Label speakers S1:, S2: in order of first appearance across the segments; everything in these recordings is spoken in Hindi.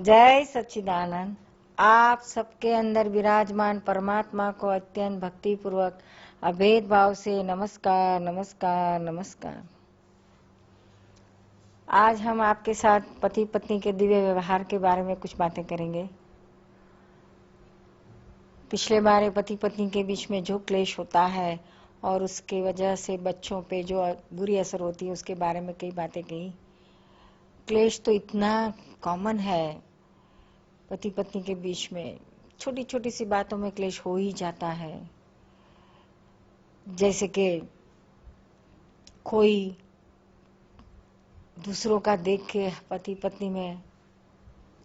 S1: जय सच्चिदानंद। आप सबके अंदर विराजमान परमात्मा को अत्यंत भक्ति पूर्वक अभेद भाव से नमस्कार नमस्कार नमस्कार। आज हम आपके साथ पति पत्नी के दिव्य व्यवहार के बारे में कुछ बातें करेंगे। पिछले बार पति पत्नी के बीच में जो क्लेश होता है और उसके वजह से बच्चों पे जो बुरी असर होती है उसके बारे में कई बातें कही। क्लेश तो इतना कॉमन है पति पत्नी के बीच में, छोटी छोटी सी बातों में क्लेश हो ही जाता है। जैसे कि कोई दूसरों का देख के पति पत्नी में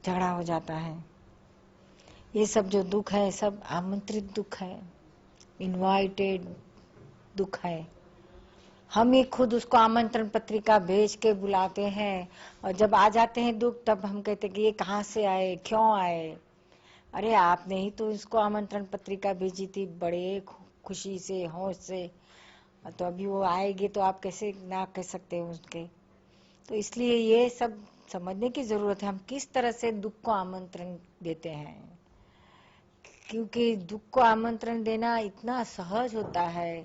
S1: झगड़ा हो जाता है। ये सब जो दुख है सब आमंत्रित दुख है, इनवाइटेड दुख है। हम ही खुद उसको आमंत्रण पत्रिका भेज के बुलाते हैं और जब आ जाते हैं दुख तब हम कहते कि ये कहाँ से आए, क्यों आए। अरे आपने ही तो इसको आमंत्रण पत्रिका भेजी थी बड़े खुशी से, होश से, तो अभी वो आएगी तो आप कैसे ना कह सकते हो उसके। तो इसलिए ये सब समझने की जरूरत है हम किस तरह से दुख को आमंत्रण देते हैं, क्योंकि दुख को आमंत्रण देना इतना सहज होता है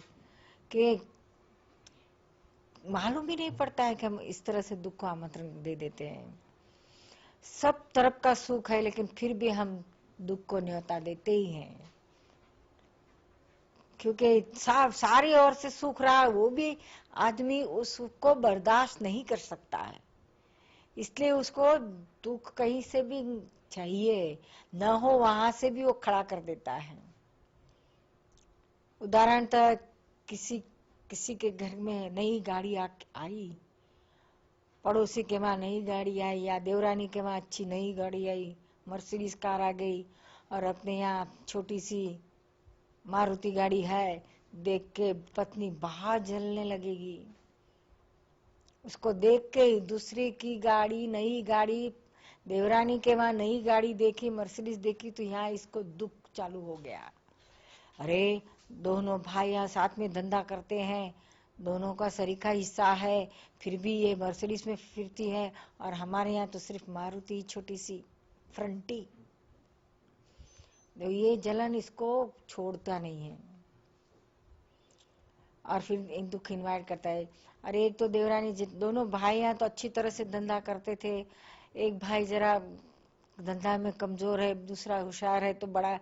S1: कि मालूम ही नहीं पड़ता है कि हम इस तरह से दुख को आमंत्रण दे देते हैं। सब तरफ का सुख है लेकिन फिर भी हम दुख को न्योता देते ही हैं, क्योंकि सारी ओर से सुख रहा वो भी आदमी उस सुख को बर्दाश्त नहीं कर सकता है, इसलिए उसको दुख कहीं से भी चाहिए न हो वहां से भी वो खड़ा कर देता है। उदाहरण तक किसी के घर में नई गाड़ी आई, पड़ोसी के वहां नई गाड़ी आई या देवरानी के वहां अच्छी नई गाड़ी आई, मर्सिडीज कार आ गई और अपने यहाँ छोटी सी मारुति गाड़ी है, देख के पत्नी बहुत जलने लगेगी। उसको देख के दूसरे की गाड़ी, नई गाड़ी, देवरानी के वहां नई गाड़ी देखी, मर्सिडीज देखी तो यहाँ इसको दुख चालू हो गया। अरे दोनों भाई यहाँ साथ में धंधा करते हैं, दोनों का सरीका हिस्सा है, फिर भी ये मर्सिडीज में फिरती है और हमारे यहाँ तो सिर्फ मारुति छोटी सी फ्रंटी। तो ये जलन इसको छोड़ता नहीं है और फिर एक दुख इन्वाइट करता है। अरे एक तो देवरानी, दोनों भाई यहाँ तो अच्छी तरह से धंधा करते थे, एक भाई जरा धंधा में कमजोर है, दूसरा होशियार है, तो बड़ा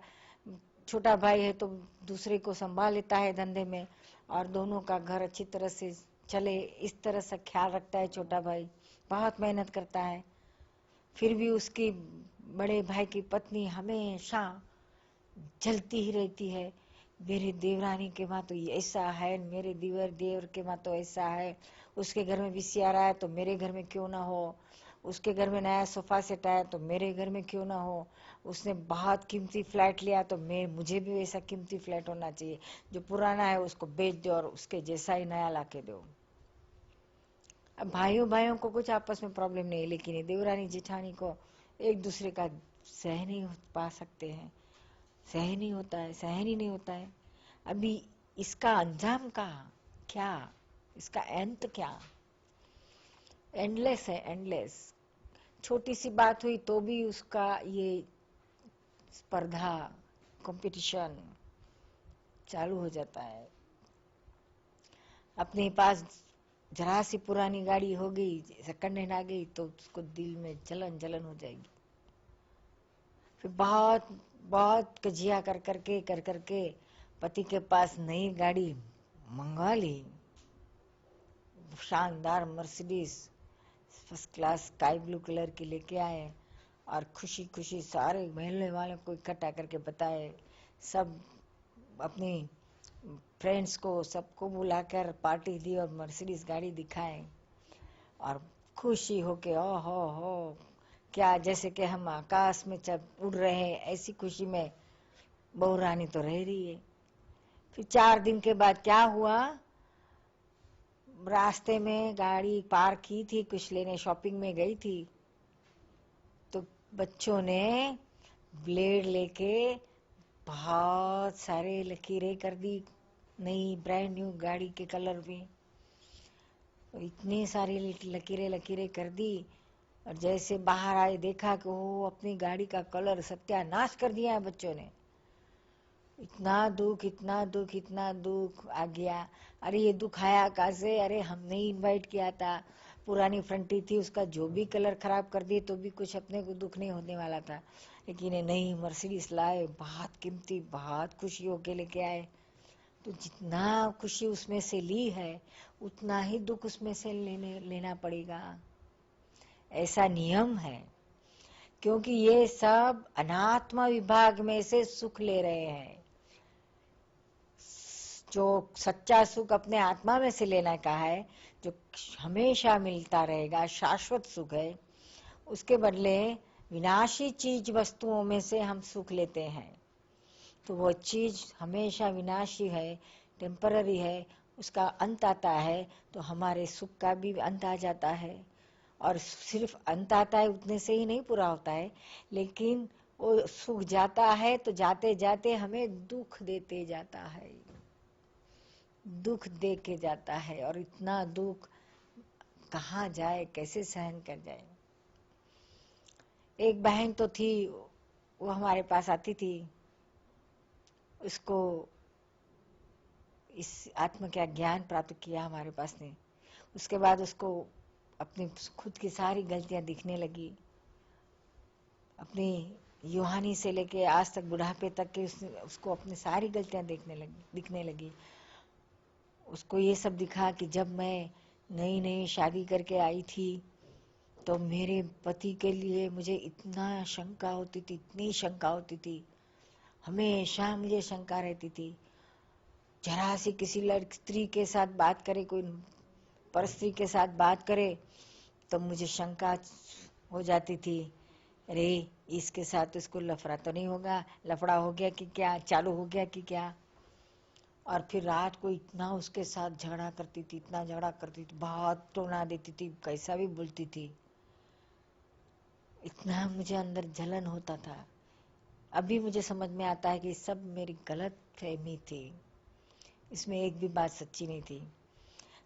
S1: छोटा भाई है तो दूसरे को संभाल लेता है धंधे में और दोनों का घर अच्छी तरह से चले इस तरह से ख्याल रखता है। छोटा भाई बहुत मेहनत करता है, फिर भी उसकी बड़े भाई की पत्नी हमेशा जलती ही रहती है। मेरे देवरानी के वहां तो ऐसा है, मेरे देवर के वहां तो ऐसा है, उसके घर में वीसीआर आया तो मेरे घर में क्यों ना हो, उसके घर में नया सोफा सेट आया तो मेरे घर में क्यों ना हो, उसने बहुत कीमती फ्लैट लिया तो मुझे भी वैसा कीमती फ्लैट होना चाहिए, जो पुराना है उसको बेच दो और उसके जैसा ही नया ला के दो। अब भाइयों भाइयों को कुछ आपस में प्रॉब्लम नहीं है, लेकिन ये देवरानी जेठानी को एक दूसरे का सह नहीं पा सकते हैं, सहन ही नहीं होता है। अभी इसका अंजाम का क्या, इसका अंत क्या, एंडलेस है, एंडलेस। छोटी सी बात हुई तो भी उसका ये स्पर्धा, कंपटीशन चालू हो जाता है। अपने पास जरा सी पुरानी गाड़ी हो गई, सेकंड हैंड आ गई तो उसको दिल में जलन जलन हो जाएगी। फिर बहुत बहुत कजिया कर करके पति के पास नई गाड़ी मंगवा ली, शानदार Mercedes first class sky blue colour की लेके आए और खुशी खुशी सारे महल्ले वालों को इकट्ठा करके बताए, सब अपनी फ्रेंड्स को सबको बुलाकर पार्टी दी और मर्सिडीज गाड़ी दिखाए और खुशी होके ओ हो क्या, जैसे कि हम आकाश में जब उड़ रहे हैं ऐसी खुशी में बहू रानी तो रह रही है। फिर 4 दिन के बाद क्या हुआ, रास्ते में गाड़ी पार्क की थी, कुछ लेने शॉपिंग में गई थी तो बच्चों ने ब्लेड लेके बहुत सारे लकीरें कर दी, नई ब्रांड न्यू गाड़ी के कलर में इतनी सारी लकीरें कर दी और जैसे बाहर आए देखा कि वो अपनी गाड़ी का कलर सत्यानाश कर दिया है बच्चों ने। इतना दुख, इतना दुख, इतना दुख आ गया। अरे ये दुख आया कहाँ से? अरे हमने ही इनवाइट किया था, पुरानी फ्रंटी थी, उसका जो भी कलर खराब कर दिए तो भी कुछ अपने को दुख नहीं होने वाला था। लेकिन ये नहीं, मर्सिडीज लाए, बहुत कीमती, बहुत खुशियों के लेके आए। तो जितना खुशी उसमें से ली है उतना ही दुख उसमें से लेना पड़ेगा, ऐसा नियम है। क्योंकि ये सब अनात्मा विभाग में से सुख ले रहे हैं। जो सच्चा सुख अपने आत्मा में से लेने का है, जो हमेशा मिलता रहेगा, शाश्वत सुख है, उसके बदले विनाशी चीज वस्तुओं में से हम सुख लेते हैं। तो वो चीज हमेशा विनाशी है, टेम्पररी है, उसका अंत आता है, तो हमारे सुख का भी अंत आ जाता है। और सिर्फ अंत आता है उतने से ही नहीं पूरा होता है, लेकिन वो सुख जाता है तो जाते जाते हमें दुख देते जाता है, दुख दे के जाता है। और इतना दुख कहाँ जाए, कैसे सहन कर जाए। एक बहन तो थी, वो हमारे पास आती थी, उसको इस आत्म का ज्ञान प्राप्त किया हमारे पास ने। उसके बाद उसको अपनी खुद की सारी गलतियां दिखने लगी, अपनी युहानी से लेके आज तक बुढ़ापे तक के उसको अपनी सारी गलतियां दिखने लगी। उसको ये सब दिखा कि जब मैं नई नई शादी करके आई थी तो मेरे पति के लिए मुझे इतना शंका होती थी, इतनी शंका होती थी, हमेशा मुझे शंका रहती थी। जरा सी किसी स्त्री के साथ बात करे, कोई परस्त्री के साथ बात करे तो मुझे शंका हो जाती थी, अरे इसके साथ इसको लफड़ा तो नहीं होगा, लफड़ा हो गया कि क्या, चालू हो गया कि क्या। और फिर रात को इतना उसके साथ झगड़ा करती थी, इतना झगड़ा करती थी, बहुत टोना देती थी, कैसा भी बोलती थी। इतना मुझे अंदर जलन होता था। अभी मुझे समझ में आता है कि सब मेरी गलत फहमी थी, इसमें एक भी बात सच्ची नहीं थी।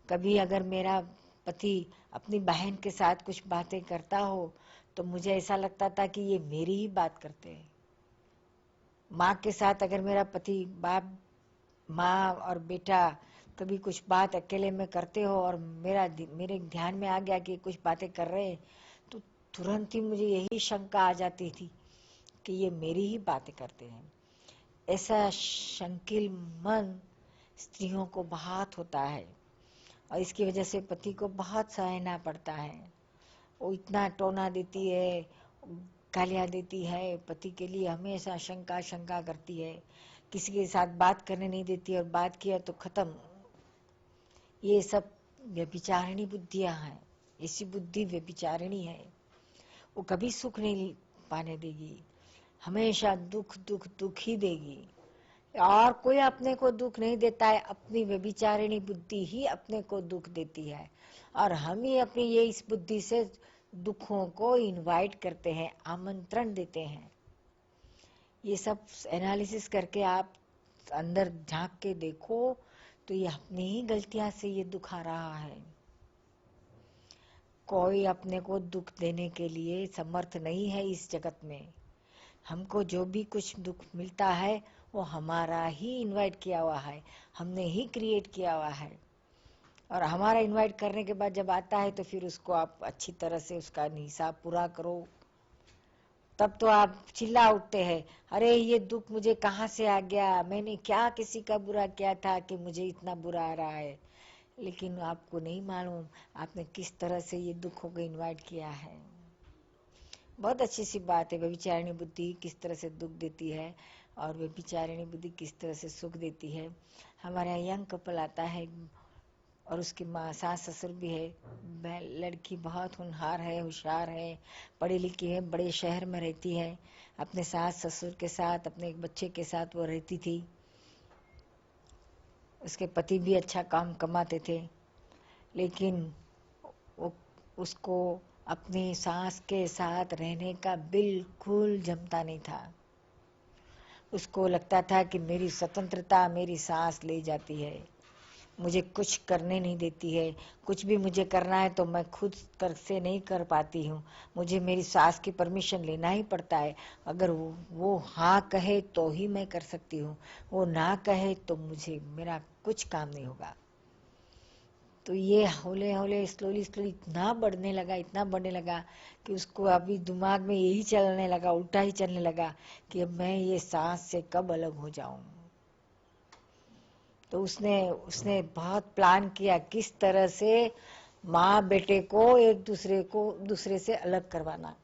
S1: कभी अगर मेरा पति अपनी बहन के साथ कुछ बातें करता हो तो मुझे ऐसा लगता था कि ये मेरी ही बात करते हैं। माँ के साथ अगर मेरा पति, बाप, माँ और बेटा कभी कुछ बात अकेले में करते हो और मेरे ध्यान में आ गया कि कुछ बातें कर रहे हैं, तो तुरंत ही मुझे यही शंका आ जाती थी कि ये मेरी ही बातें करते हैं। ऐसा शंकिल मन स्त्रियों को बहुत होता है और इसकी वजह से पति को बहुत सहना पड़ता है। वो इतना टोना देती है, गालियां देती है, पति के लिए हमेशा शंका शंका करती है, किसी के साथ बात करने नहीं देती, और बात किया तो खत्म। ये सब व्यभिचारिणी बुद्धियां हैं। ऐसी बुद्धि व्यभिचारिणी है, वो कभी सुख नहीं पाने देगी, हमेशा दुख दुख दुख ही देगी। और कोई अपने को दुख नहीं देता है, अपनी व्यभिचारिणी बुद्धि ही अपने को दुख देती है। और हम ही अपनी ये इस बुद्धि से दुखों को इनवाइट करते हैं, आमंत्रण देते हैं। ये सब एनालिसिस करके आप अंदर झांक के देखो तो ये अपनी ही गलतियां से ये दुख आ रहा है। कोई अपने को दुख देने के लिए समर्थ नहीं है इस जगत में। हमको जो भी कुछ दुख मिलता है वो हमारा ही इनवाइट किया हुआ है, हमने ही क्रिएट किया हुआ है। और हमारा इनवाइट करने के बाद जब आता है तो फिर उसको आप अच्छी तरह से उसका हिसाब पूरा करो। तब तो आप चिल्ला उठते हैं, अरे ये दुख मुझे कहाँ से आ गया, मैंने क्या किसी का बुरा किया था कि मुझे इतना बुरा आ रहा है। लेकिन आपको नहीं मालूम आपने किस तरह से ये दुखों को इनवाइट किया है। बहुत अच्छी सी बात है, व्यभिचारिणी बुद्धि किस तरह से दुख देती है और व्यभिचारिणी बुद्धि किस तरह से सुख देती है। हमारे यहाँ यंग कपल आता है और उसकी माँ, सास ससुर भी है। लड़की बहुत होनहार है, होशियार है, पढ़ी लिखी है, बड़े शहर में रहती है। अपने सास ससुर के साथ, अपने एक बच्चे के साथ वो रहती थी। उसके पति भी अच्छा काम कमाते थे, लेकिन वो उसको अपनी सास के साथ रहने का बिल्कुल जमता नहीं था। उसको लगता था कि मेरी स्वतंत्रता मेरी सास ले जाती है, मुझे कुछ करने नहीं देती है। कुछ भी मुझे करना है तो मैं खुद कर से नहीं कर पाती हूँ। मुझे मेरी सास की परमिशन लेना ही पड़ता है। अगर वो हाँ कहे तो ही मैं कर सकती हूँ, वो ना कहे तो मुझे मेरा कुछ काम नहीं होगा। तो ये हौले हौले स्लोली स्लोली इतना बढ़ने लगा कि उसको अभी दिमाग में यही चलने लगा, उल्टा ही चलने लगा कि अब मैं ये सास से कब अलग हो जाऊं। तो उसने उसने बहुत प्लान किया किस तरह से माँ बेटे को एक दूसरे से अलग करवाना।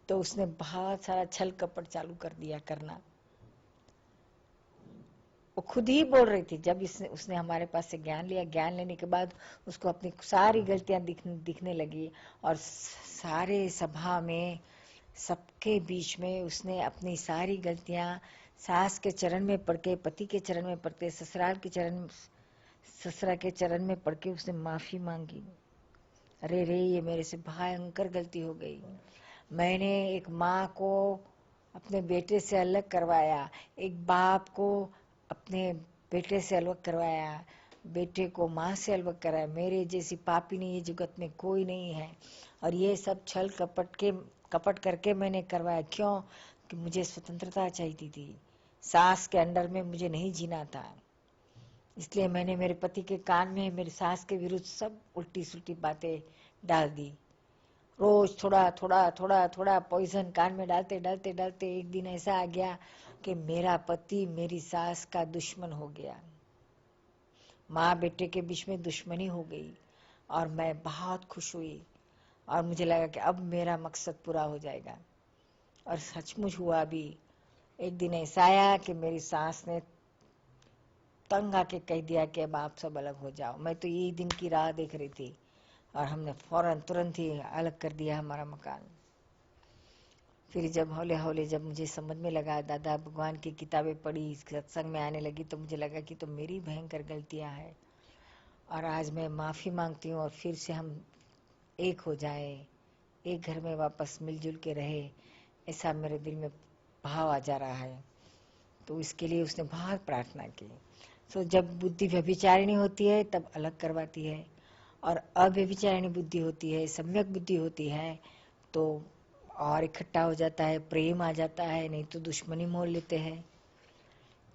S1: तो उसने बहुत सारा छल कपट चालू कर दिया करना। वो खुद ही बोल रही थी जब उसने हमारे पास से ज्ञान लिया। ज्ञान लेने के बाद उसको अपनी सारी गलतियां दिखने लगी, और सारे सभा में सबके बीच में उसने अपनी सारी गलतियां सास के चरण में पड़ के, पति के चरण में पड़ के, ससुरा के चरण में पड़ के उसने माफी मांगी। अरे रे, ये मेरे से भयंकर गलती हो गई। मैंने एक माँ को अपने बेटे से अलग करवाया, एक बाप को अपने बेटे से अलग करवाया, बेटे को माँ से अलग कराया। मेरे जैसी पापिनी ये जगत में कोई नहीं है। और ये सब छल कपट करके मैंने करवाया। क्यों? कि मुझे स्वतंत्रता चाहिए थी, सास के अंडर में मुझे नहीं जीना था। इसलिए मैंने मेरे पति के कान में मेरी सास के विरुद्ध सब उल्टी सुल्टी बातें डाल दी। रोज थोड़ा थोड़ा थोड़ा थोड़ा पॉइजन कान में डालते डालते डालते एक दिन ऐसा आ गया कि मेरा पति मेरी सास का दुश्मन हो गया। माँ बेटे के बीच में दुश्मनी हो गई, और मैं बहुत खुश हुई, और मुझे लगा कि अब मेरा मकसद पूरा हो जाएगा। और सचमुच हुआ भी। एक दिन ऐसा आया कि मेरी सास ने तंग आके कह दिया कि अब आप सब अलग हो जाओ। मैं तो यही दिन की राह देख रही थी, और हमने फौरन तुरंत ही अलग कर दिया हमारा मकान। फिर जब हौले हौले जब मुझे समझ में लगा, दादा भगवान की किताबें पढ़ी, सत्संग में आने लगी, तो मुझे लगा कि तो मेरी भयंकर गलतियां हैं, और आज मैं माफी मांगती हूँ, और फिर से हम एक हो जाए, एक घर में वापस मिलजुल के रहे, ऐसा मेरे दिल में भाव आ जा रहा है। तो इसके लिए उसने बहुत प्रार्थना की। तो जब बुद्धि व्यभिचारिणी होती है तब अलग करवाती है, और अव्यभिचारिणी बुद्धि होती है, सम्यक बुद्धि होती है, तो और इकट्ठा हो जाता है, प्रेम आ जाता है, नहीं तो दुश्मनी मोल लेते हैं।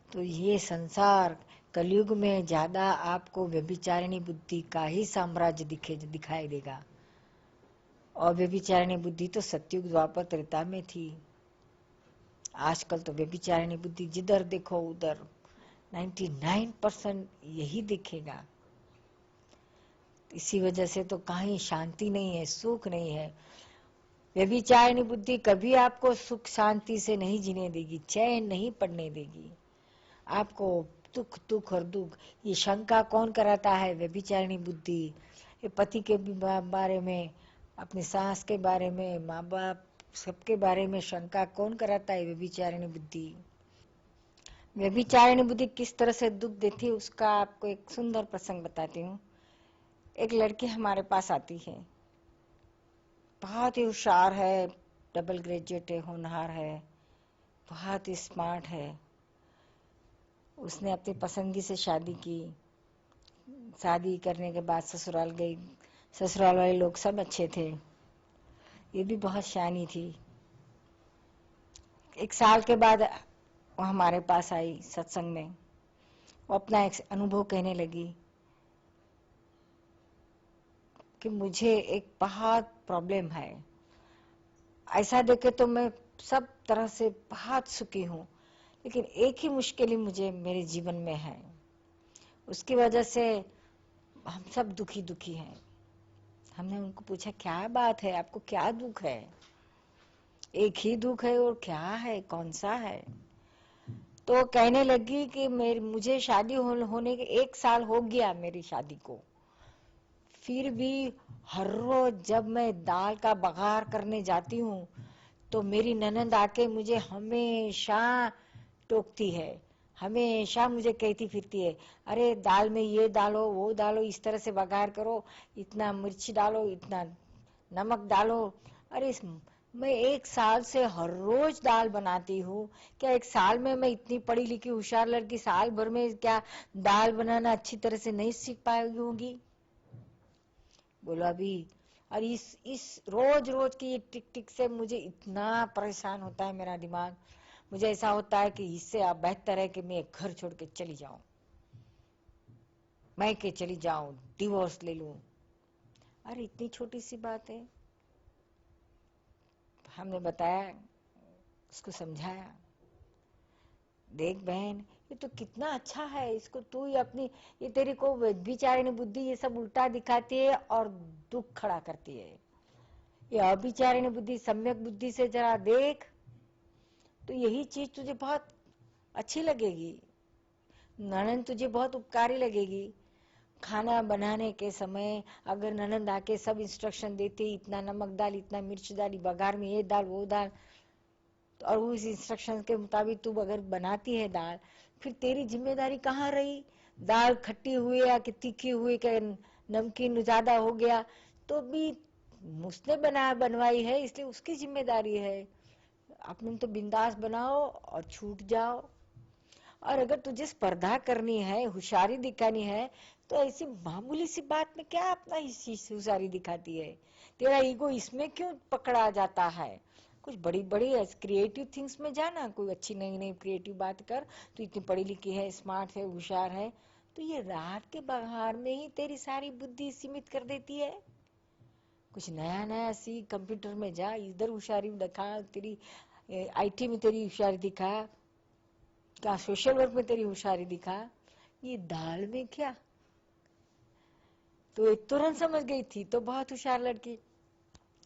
S1: तो ये संसार कलयुग में ज्यादा आपको व्यभिचारिणी बुद्धि का ही साम्राज्य दिखाई देगा। अव्यभिचारिणी बुद्धि तो सतयुग द्वापर त्रेता में थी। आजकल तो व्यभिचारिणी बुद्धि जिधर देखो उधर 99% यही दिखेगा। इसी वजह से तो कहीं शांति नहीं है, सुख नहीं है। व्यभिचारिणी बुद्धि कभी आपको सुख शांति से नहीं जीने देगी, चैन नहीं पड़ने देगी। आपको दुख दुख और दुख। ये शंका कौन कराता है? व्यभिचारिणी बुद्धि। ये पति के बारे में, अपनी सास के बारे में, माँ बाप सबके बारे में शंका कौन कराता है? व्यभिचारिणी बुद्धि। व्यभिचारिणी बुद्धि किस तरह से दुख देती है उसका आपको एक सुंदर प्रसंग बताती हूँ। एक लड़की हमारे पास आती है, बहुत ही होशियार है, डबल ग्रेजुएट है, होनहार है, बहुत ही स्मार्ट है। उसने अपनी पसंदगी से शादी की। शादी करने के बाद ससुराल गई। ससुराल वाले लोग सब अच्छे थे, ये भी बहुत शयानी थी। 1 साल के बाद वो हमारे पास आई सत्संग में। वो अपना एक अनुभव कहने लगी कि मुझे एक बहुत प्रॉब्लम है। ऐसा देखे तो मैं सब तरह से बहुत सुखी हूँ, लेकिन एक ही मुश्किल मुझे मेरे जीवन में है, उसकी वजह से हम सब दुखी दुखी हैं। हमने उनको पूछा क्या बात है, आपको क्या दुख है? एक ही दुख है और क्या है, कौन सा है? तो कहने लगी कि मुझे शादी होने के 1 साल हो गया मेरी शादी को, फिर भी हर रोज जब मैं दाल का बघार करने जाती हूँ तो मेरी ननद आके मुझे हमेशा टोकती है, हमेशा मुझे कहती फिरती है, अरे दाल में ये डालो वो डालो, इस तरह से बघार करो, इतना मिर्च डालो, इतना नमक डालो। अरे मैं 1 साल से हर रोज दाल बनाती हूँ। क्या 1 साल में मैं इतनी पढ़ी लिखी होशियार लड़की साल भर में क्या दाल बनाना अच्छी तरह से नहीं सीख पाएगी होगी? बोला अभी। और इस रोज रोज की ये टिक टिक से मुझे इतना परेशान होता है मेरा दिमाग। मुझे ऐसा होता है कि इससे अब बेहतर है कि मैं घर छोड़ के चली जाऊं, मैं के चली जाऊं, डिवोर्स ले लूं। अरे इतनी छोटी सी बात है। हमने बताया, उसको समझाया, देख बहन ये तो कितना अच्छा है, इसको तू ही अपनी, ये तेरी को बेचारिणी बुद्धि ये सब उल्टा दिखाती है और दुख खड़ा करती है। ये अभिचारिणी बुद्धि सम्यक बुद्धि से जरा देख तो यही चीज तुझे बहुत अच्छी लगेगी। ननद तुझे बहुत उपकारी लगेगी। खाना बनाने के समय अगर ननद आके सब इंस्ट्रक्शन देती, इतना नमक डाल, इतना मिर्च डाल, बघार में ये डाल वो डाल, और उस इंस्ट्रक्शन के मुताबिक तू अगर बनाती है दाल, फिर तेरी जिम्मेदारी कहाँ रही? दाल खट्टी हुई या कि तीखी हुई कि नमकीन ज्यादा हो गया तो भी उसने बनवाई है, इसलिए उसकी जिम्मेदारी है। अपने तो बिंदास बनाओ और छूट जाओ। और अगर तुझे स्पर्धा करनी है, होशियारी दिखानी है, तो ऐसी मामूली सी बात में क्या अपना होशियारी दिखाती है? तेरा ईगो इसमें क्यों पकड़ा जाता है? कुछ बड़ी बड़ी क्रिएटिव थिंग्स में जाना, कोई अच्छी नई नई क्रिएटिव बात कर। तू इतनी पढ़ी लिखी है, स्मार्ट है, होशियार है, तो ये रात के बहार में ही तेरी सारी बुद्धि सीमित कर देती है। कुछ नया नया सीख, कंप्यूटर में जा, इधर होशियारी दिखा, तेरी आईटी में तेरी होशियारी दिखा, क्या सोशल वर्क में तेरी होशियारी दिखा, ये दाल में क्या? तो एक तुरंत समझ गई थी, तो बहुत होशियार लड़की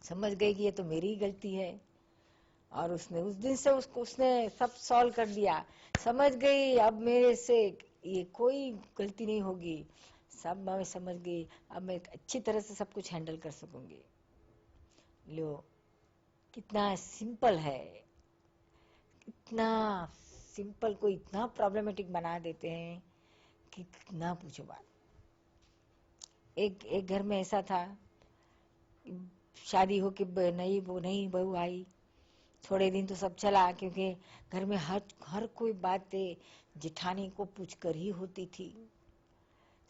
S1: समझ गई कि ये तो मेरी ही गलती है। और उसने उस दिन से उसने सब सॉल्व कर दिया। समझ गई अब मेरे से ये कोई गलती नहीं होगी, सब मैं समझ गई, अब मैं अच्छी तरह से सब कुछ हैंडल कर सकूंगी। लो कितना सिंपल है, इतना सिंपल को इतना प्रॉब्लमेटिक बना देते हैं कि ना पूछो बात। एक घर में ऐसा था, शादी हो के नई बहू आई, थोड़े दिन तो सब चला, क्योंकि घर में हर कोई बातें जिठानी को पूछकर ही होती थी।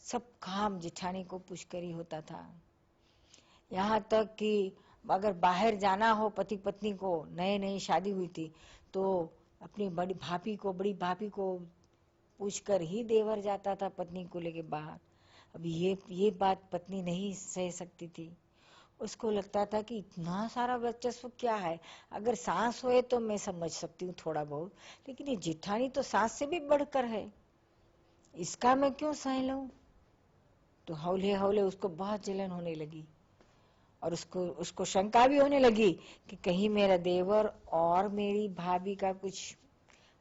S1: सब काम जिठानी को पूछकर ही होता था। यहाँ तक कि अगर बाहर जाना हो पति पत्नी को, नए नई शादी हुई थी, तो अपनी बड़ी भाभी को पूछकर ही देवर जाता था पत्नी को लेके बाहर। अब ये बात पत्नी नहीं सह सकती थी। उसको लगता था कि इतना सारा वर्चस्व क्या है, अगर सास होए तो मैं समझ सकती हूँ थोड़ा बहुत, लेकिन ये जिठानी तो सास से भी बढ़कर है, इसका मैं क्यों सह लूं? तो हौले हौले उसको बहुत जलन होने लगी, और उसको शंका भी होने लगी कि कहीं मेरा देवर और मेरी भाभी का कुछ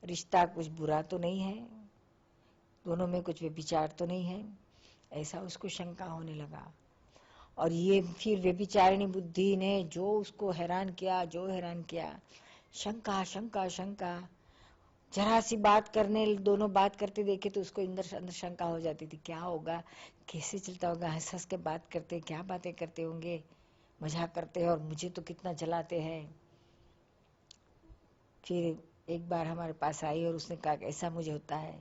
S1: रिश्ता कुछ बुरा तो नहीं है, दोनों में कुछ विचार तो नहीं है, ऐसा उसको शंका होने लगा। और ये फिर व्यभिचारिणी बुद्धि ने जो उसको हैरान किया, शंका शंका शंका। जरा सी बात करने, दोनों बात करते देखे तो उसको अंदर अंदर शंका हो जाती थी, क्या होगा, कैसे चलता होगा, हंस हंस के बात करते, क्या बातें करते होंगे, मजाक करते हैं और मुझे तो कितना जलाते हैं। फिर एक बार हमारे पास आई और उसने कहा ऐसा मुझे होता है।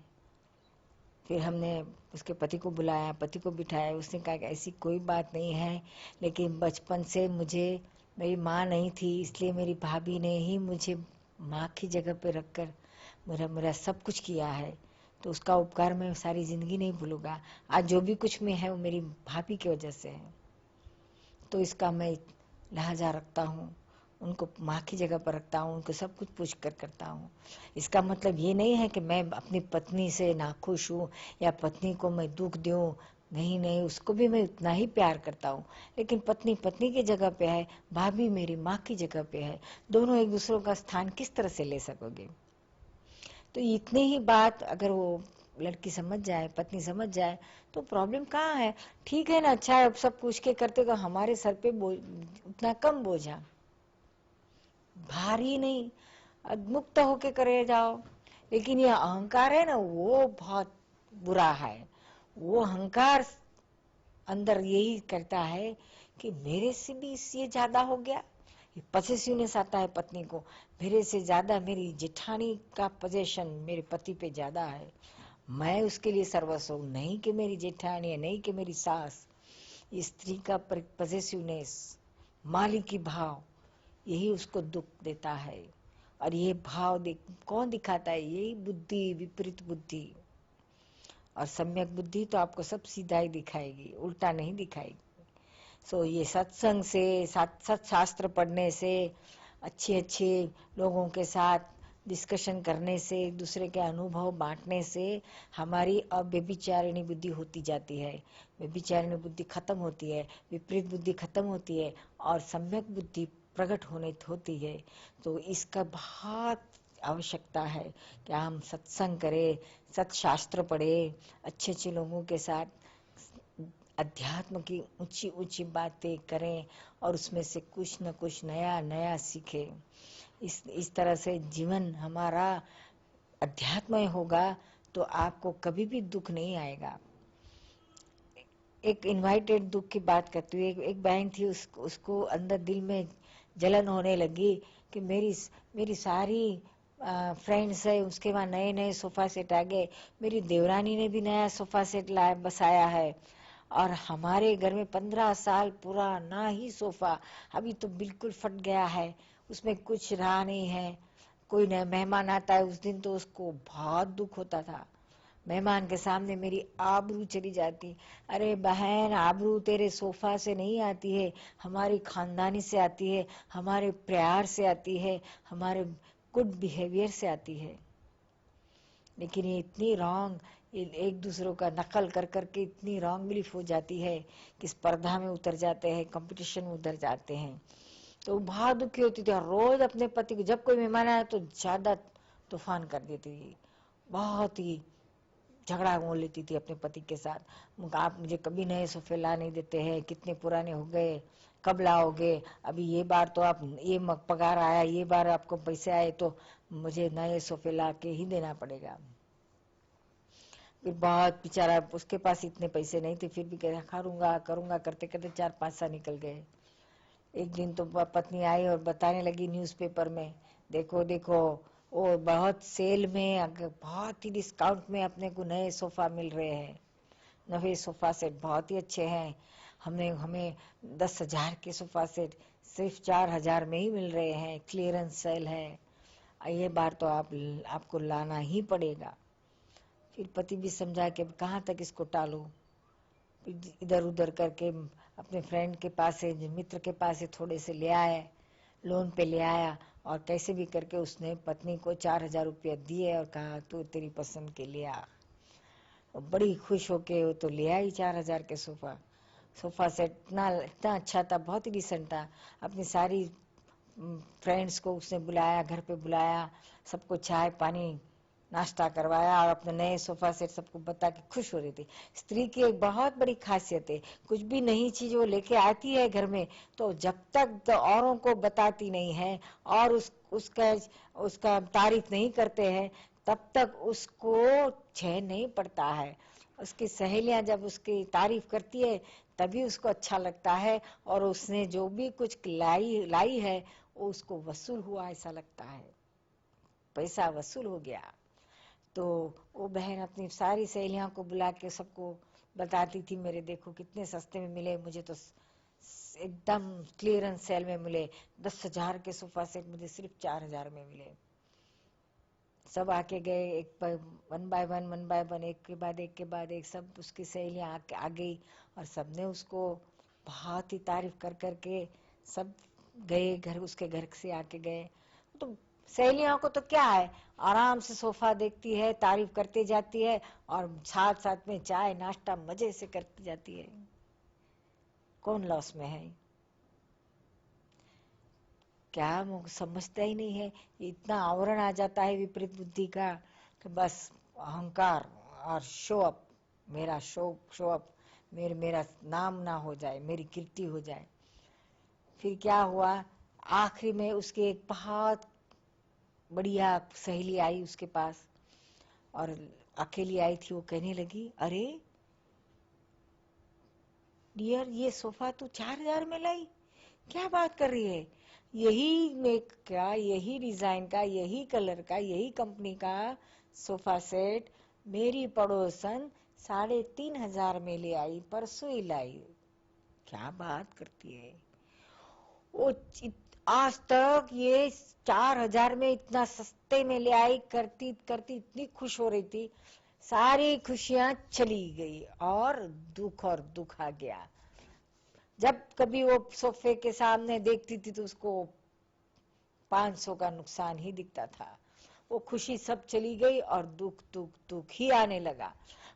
S1: फिर हमने उसके पति को बुलाया, पति को बिठाया, उसने कहा कि ऐसी कोई बात नहीं है, लेकिन बचपन से मुझे मेरी माँ नहीं थी, इसलिए मेरी भाभी ने ही मुझे माँ की जगह पे रखकर मेरा सब कुछ किया है, तो उसका उपकार मैं सारी जिंदगी नहीं भूलूंगा। आज जो भी कुछ में है वो मेरी भाभी की वजह से है, तो इसका मैं लिहाजा रखता हूँ, उनको माँ की जगह पर रखता हूँ, उनको सब कुछ पूछ कर करता हूँ। इसका मतलब ये नहीं है कि मैं अपनी पत्नी से नाखुश हूँ या पत्नी को मैं दुख दूँ, नहीं नहीं, उसको भी मैं उतना ही प्यार करता हूँ, लेकिन पत्नी पत्नी की जगह पे है, भाभी मेरी माँ की जगह पे है, दोनों एक दूसरों का स्थान किस तरह से ले सकोगे? तो इतनी ही बात अगर वो लड़की समझ जाए, पत्नी समझ जाए, तो प्रॉब्लम कहाँ है? ठीक है ना, अच्छा है, अब सब पूछ के करते तो हमारे सर पे उतना कम बोझा, भारी नहीं, मुक्त होके करे जाओ। लेकिन ये अहंकार है ना, वो बहुत बुरा है। वो अहंकार अंदर यही करता है कि मेरे से भी ये ज्यादा हो गया, पजेसिवनेस आता है पत्नी को, मेरे से ज्यादा मेरी जेठानी का पोजेशन मेरे पति पे ज्यादा है, मैं उसके लिए सर्वस्व हूँ, नहीं कि मेरी जेठानी है, नहीं कि मेरी सास। स्त्री का पजेसिवनेस, मालिकी भाव, यही उसको दुख देता है। और ये भाव कौन दिखाता है? यही बुद्धि, विपरीत बुद्धि। और सम्यक बुद्धि तो आपको सब सीधा ही दिखाएगी, उल्टा नहीं दिखाएगी। सो ये सत्संग से, सत्शास्त्र पढ़ने से, अच्छे अच्छे लोगों के साथ डिस्कशन करने से, एक दूसरे के अनुभव बांटने से हमारी अव्यभिचारिणी बुद्धि होती जाती है, व्यभिचारिणी बुद्धि खत्म होती है, विपरीत बुद्धि खत्म होती है और सम्यक बुद्धि प्रकट होने होती है। तो इसका बहुत आवश्यकता है कि हम सत्संग करें, सत्शास्त्र पढ़े, अच्छे अच्छे लोगों के साथ अध्यात्म की ऊंची ऊंची बातें करें और उसमें से कुछ न कुछ नया नया सीखें। इस तरह से जीवन हमारा अध्यात्मय होगा तो आपको कभी भी दुख नहीं आएगा। एक इनवाइटेड दुख की बात करती हूँ। एक बहन थी, उसको अंदर दिल में जलन होने लगी कि मेरी सारी फ्रेंड्स है, उसके वहाँ नए नए सोफा सेट आ गए, मेरी देवरानी ने भी नया सोफा सेट लाया बसाया है, और हमारे घर में 15 साल पुराना ही सोफा अभी तो बिल्कुल फट गया है, उसमें कुछ रहा नहीं है। कोई नया मेहमान आता है, उस दिन तो उसको बहुत दुख होता था, मेहमान के सामने मेरी आबरू चली जाती। अरे बहन, आबरू तेरे सोफा से नहीं आती है, हमारी खानदानी से आती है, हमारे प्यार से आती है, हमारे गुड बिहेवियर से आती है। लेकिन ये इतनी रॉन्ग, एक दूसरों का नकल कर करके इतनी रॉन्ग बिलीफ हो जाती है कि स्पर्धा में उतर जाते हैं, कंपटीशन में उतर जाते हैं। तो बहुत दुखी होती थी और रोज अपने पति को, जब कोई मेहमान आया तो ज्यादा तूफान कर देती थी, बहुत ही झगड़ा मोल लेती थी अपने पति के साथ। आप मुझे कभी नए सोफे ला नहीं देते हैं, कितने पुराने हो गए, कब लाओगे? अभी ये बार तो आप, ये पगार आया, ये बार आपको पैसे आए तो मुझे नए सोफे ला के ही देना पड़ेगा। फिर बहुत बेचारा, उसके पास इतने पैसे नहीं थे, फिर भी करूंगा करूंगा करते करते 4-5 साल निकल गए। एक दिन तो पत्नी आई और बताने लगी न्यूज़पेपर में, देखो देखो वो बहुत सेल में, बहुत ही डिस्काउंट में अपने को नए सोफा मिल रहे हैं, नए सोफा सेट बहुत ही अच्छे हैं, हमें 10,000 के सोफा सेट सिर्फ 4,000 में ही मिल रहे हैं, क्लियरेंस सेल है, ये बार तो आपको लाना ही पड़ेगा। फिर पति भी समझा कि कहाँ तक इसको टालो, इधर उधर करके अपने फ्रेंड के पास से, मित्र के पास से थोड़े से ले आए, लोन पे ले आया, और कैसे भी करके उसने पत्नी को 4,000 रुपया दिए और कहा तू तेरी पसंद के ले आ। बड़ी खुश होके वो तो ले आई 4,000 के सोफा सेट, इतना इतना अच्छा था, बहुत ही डिसेंट था। अपनी सारी फ्रेंड्स को उसने बुलाया, घर पे बुलाया, सबको चाय पानी नाश्ता करवाया और अपने नए सोफा सेट सबको बता के खुश हो रही थी। स्त्री की एक बहुत बड़ी खासियत है, कुछ भी नई चीज वो लेके आती है घर में तो जब तक तो औरों को बताती नहीं है और उसका तारीफ नहीं करते हैं, तब तक उसको चैन नहीं पड़ता है। उसकी सहेलियां जब उसकी तारीफ करती है तभी उसको अच्छा लगता है, और उसने जो भी कुछ लाई है वो उसको वसूल हुआ ऐसा लगता है, पैसा वसूल हो गया। तो वो बहन अपनी सारी सहेलियों को बुला के सबको बताती थी, मेरे देखो कितने सस्ते में मिले, मुझे तो एकदम क्लियरेंस सेल में मिले, 10,000 के सोफा सेट मुझे सिर्फ 4,000 में मिले। सब आके गए, एक वन बाय वन, एक के बाद एक सब उसकी सहेलियां आ गई और सबने उसको बहुत ही तारीफ कर करके सब गए घर, उसके घर से आके गए। तो सहेलियों को तो क्या है, आराम से सोफा देखती है, तारीफ करते जाती है और साथ साथ में चाय नाश्ता मजे से करती जाती है। कौन लॉस में है? क्या समझता ही नहीं है। इतना आवरण आ जाता है विपरीत बुद्धि का कि बस अहंकार और शो अप, मेरा शो अप, मेरा नाम ना हो जाए, मेरी कीर्ति हो जाए। फिर क्या हुआ, आखिरी में उसकी एक बहुत बढ़िया सहेली आई उसके पास और अकेली आई थी। वो कहने लगी, अरे डियर, ये सोफा तू 4,000 में लाई? क्या बात कर रही है? यही मेक का, यही डिजाइन का, यही कलर का, यही कंपनी का सोफा सेट मेरी पड़ोसन 3,500 में ले आई, परसों ही लाई। क्या बात करती है वो। आज तक ये 4,000 में इतना सस्ते में ले आई, करती करती इतनी खुश हो रही थी, सारी खुशियां चली गई और दुख आ गया। जब कभी वो सोफे के सामने देखती थी तो उसको 500 का नुकसान ही दिखता था। वो खुशी सब चली गई और दुख ही आने लगा।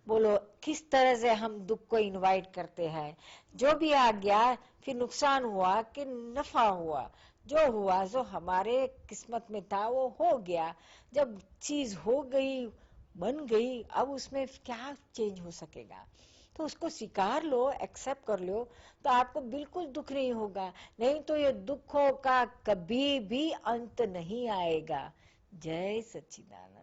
S1: बोलो किस तरह से हम दुख को इनवाइट करते हैं। जो भी आ गया, फिर नुकसान हुआ कि नफा हुआ, जो हुआ जो हमारे किस्मत में था वो हो गया। जब चीज हो गई, बन गई, अब उसमें क्या चेंज हो सकेगा। तो उसको स्वीकार लो, एक्सेप्ट कर लो, तो आपको बिल्कुल दुख नहीं होगा। नहीं तो ये दुखों का कभी भी अंत नहीं आएगा। जय सच्चिदानंद।